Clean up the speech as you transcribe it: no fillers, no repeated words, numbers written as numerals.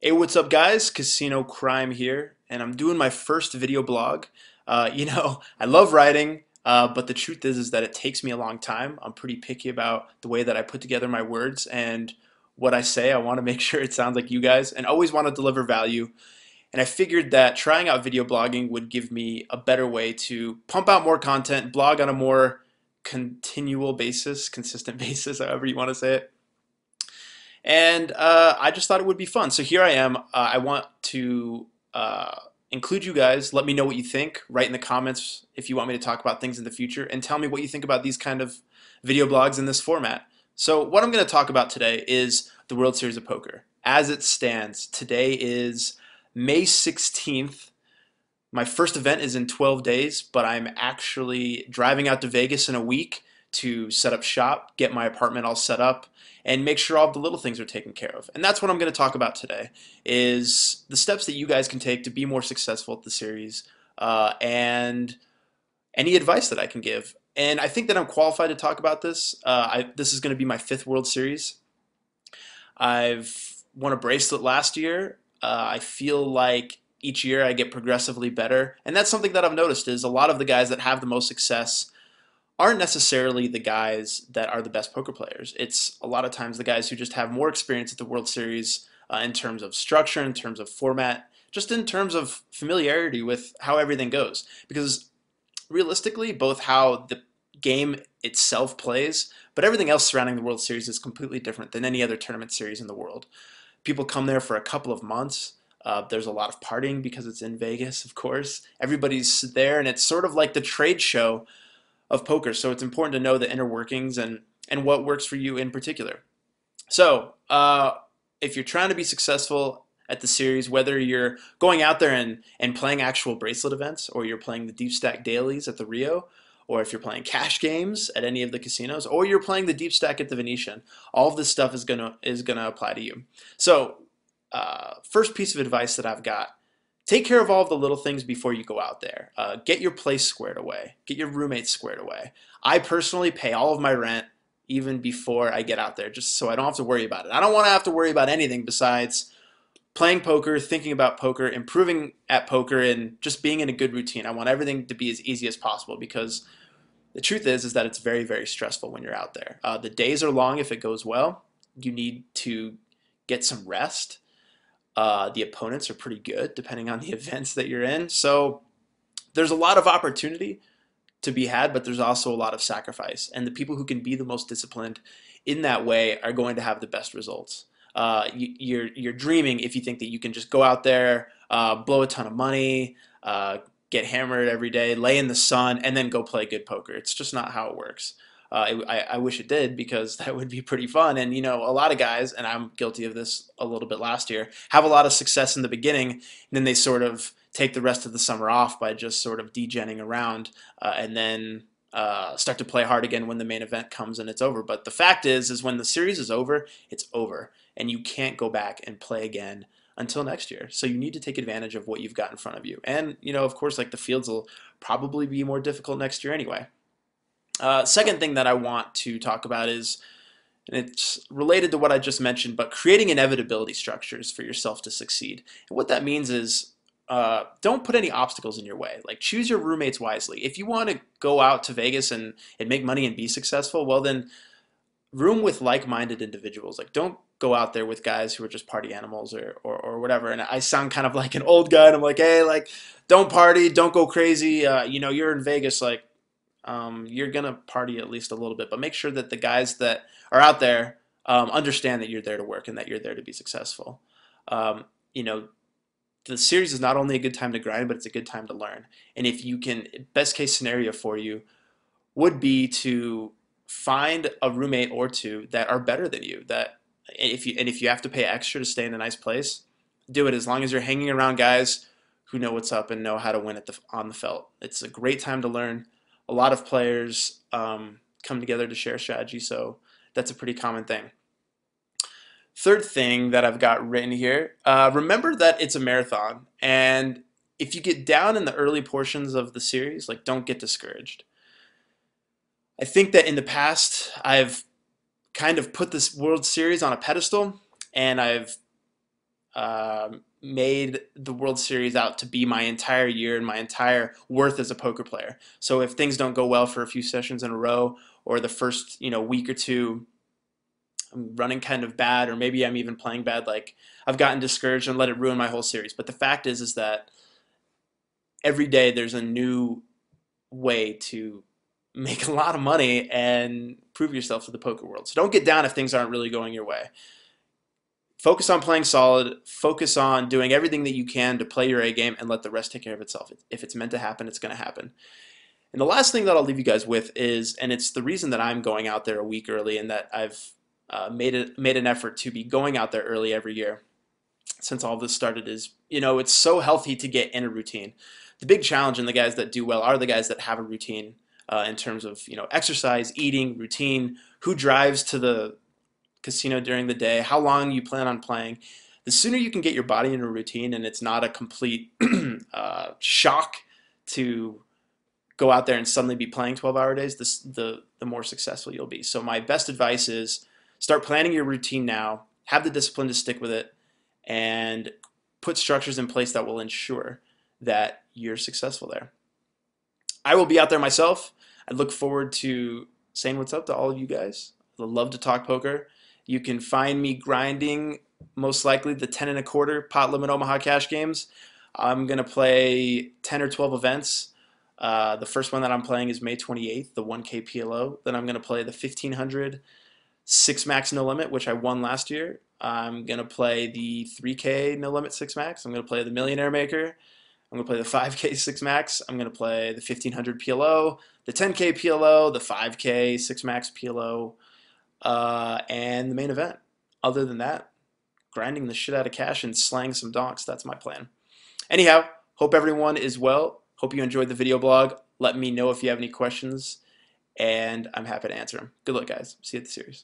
Hey, what's up, guys? Casino Crime here, and I'm doing my first video blog. I love writing, but the truth is that it takes me a long time. I'm pretty picky about the way that I put together my words and what I say. I want to make sure it sounds like you guys, and always want to deliver value. And I figured that trying out video blogging would give me a better way to pump out more content, blog on a more continual basis, consistent basis, however you want to say it. And I just thought it would be fun. So here I am. I want to include you guys. Let me know what you think. Write in the comments if you want me to talk about things in the future, and tell me what you think about these kind of video blogs in this format. So what I'm going to talk about today is the World Series of Poker. As it stands, today is May 16th. My first event is in 12 days, but I'm actually driving out to Vegas in a week to set up shop, get my apartment all set up, and make sure all the little things are taken care of. And that's what I'm going to talk about today, is the steps that you guys can take to be more successful at the series, and any advice that I can give. And I think that I'm qualified to talk about this. This is going to be my fifth World Series. I've won a bracelet last year. I feel like each year I get progressively better, and that's something that I've noticed is a lot of the guys that have the most success aren't necessarily the guys that are the best poker players. It's a lot of times the guys who just have more experience at the World Series, in terms of structure, in terms of format, just in terms of familiarity with how everything goes. Because realistically, both how the game itself plays, but everything else surrounding the World Series is completely different than any other tournament series in the world. People come there for a couple of months. There's a lot of partying because it's in Vegas, of course. Everybody's there, and it's sort of like the trade show of poker. So it's important to know the inner workings and what works for you in particular. So if you're trying to be successful at the series, whether you're going out there and playing actual bracelet events, or you're playing the deep stack dailies at the Rio, or if you're playing cash games at any of the casinos, or you're playing the deep stack at the Venetian, all of this stuff is gonna apply to you. So first piece of advice that I've got: take care of all of the little things before you go out there. Get your place squared away. Get your roommates squared away. I personally pay all of my rent even before I get out there, just so I don't have to worry about it. I don't want to have to worry about anything besides playing poker, thinking about poker, improving at poker, and just being in a good routine. I want everything to be as easy as possible, because the truth is that it's very, very stressful when you're out there. The days are long if it goes well. You need to get some rest. The opponents are pretty good depending on the events that you're in. So there's a lot of opportunity to be had, but there's also a lot of sacrifice. And the people who can be the most disciplined in that way are going to have the best results. You're dreaming if you think that you can just go out there, blow a ton of money, get hammered every day, lay in the sun, and then go play good poker. It's just not how it works. I wish it did, because that would be pretty fun. And a lot of guys, and I'm guilty of this a little bit last year, have a lot of success in the beginning, and then they sort of take the rest of the summer off by just sort of degenning around, and then start to play hard again when the main event comes and it's over. But the fact is when the series is over, it's over, and you can't go back and play again until next year. So you need to take advantage of what you've got in front of you. And of course, like, the fields will probably be more difficult next year anyway. Second thing that I want to talk about is, and it's related to what I just mentioned, but creating inevitability structures for yourself to succeed. And what that means is, don't put any obstacles in your way. Like, choose your roommates wisely. If you want to go out to Vegas and make money and be successful, well then, room with like-minded individuals. Like, don't go out there with guys who are just party animals, or whatever. And I sound kind of like an old guy, and I'm like, hey, like, don't party, don't go crazy. You're in Vegas, like, you're gonna party at least a little bit, but make sure that the guys that are out there understand that you're there to work and that you're there to be successful. Um, you know, the series is not only a good time to grind, but it's a good time to learn. And if you can, best case scenario for you would be to find a roommate or two that are better than you. That if you have to pay extra to stay in a nice place, do it, as long as you're hanging around guys who know what's up and know how to win on the felt. It's a great time to learn. A lot of players come together to share strategy, so that's a pretty common thing. Third thing that I've got written here, remember that it's a marathon, and if you get down in the early portions of the series, like, don't get discouraged. I think that in the past, I've kind of put this World Series on a pedestal, and I've made the World Series out to be my entire year and my entire worth as a poker player. So if things don't go well for a few sessions in a row, or the first week or two I'm running kind of bad, or maybe I'm even playing bad, like I've gotten discouraged and let it ruin my whole series. But the fact is that every day there's a new way to make a lot of money and prove yourself to the poker world. So don't get down if things aren't really going your way. Focus on playing solid, focus on doing everything that you can to play your A game, and let the rest take care of itself. If it's meant to happen, it's going to happen. And the last thing that I'll leave you guys with is, and it's the reason that I'm going out there a week early and that I've made an effort to be going out there early every year since all this started, is, it's so healthy to get in a routine. The big challenge in the guys that do well are the guys that have a routine in terms of, exercise, eating, routine, who drives to the casino during the day, how long you plan on playing. The sooner you can get your body in a routine and it's not a complete shock to go out there and suddenly be playing 12-hour days, the more successful you'll be. So my best advice is start planning your routine now, have the discipline to stick with it, and put structures in place that will ensure that you're successful there. I will be out there myself. I look forward to saying what's up to all of you guys. I love to talk poker. You can find me grinding most likely the 10 and a quarter pot limit Omaha cash games. I'm going to play 10 or 12 events. The first one that I'm playing is May 28th, the 1K PLO. Then I'm going to play the 1500 6 max no limit, which I won last year. I'm going to play the 3K no limit 6 max. I'm going to play the Millionaire Maker. I'm going to play the 5K 6 max. I'm going to play the 1500 PLO, the 10K PLO, the 5K 6 max PLO, and the main event. Other than that, grinding the shit out of cash and slaying some donks. That's my plan. Anyhow, hope everyone is well. Hope you enjoyed the video blog. Let me know if you have any questions, and I'm happy to answer them. Good luck, guys. See you at the series.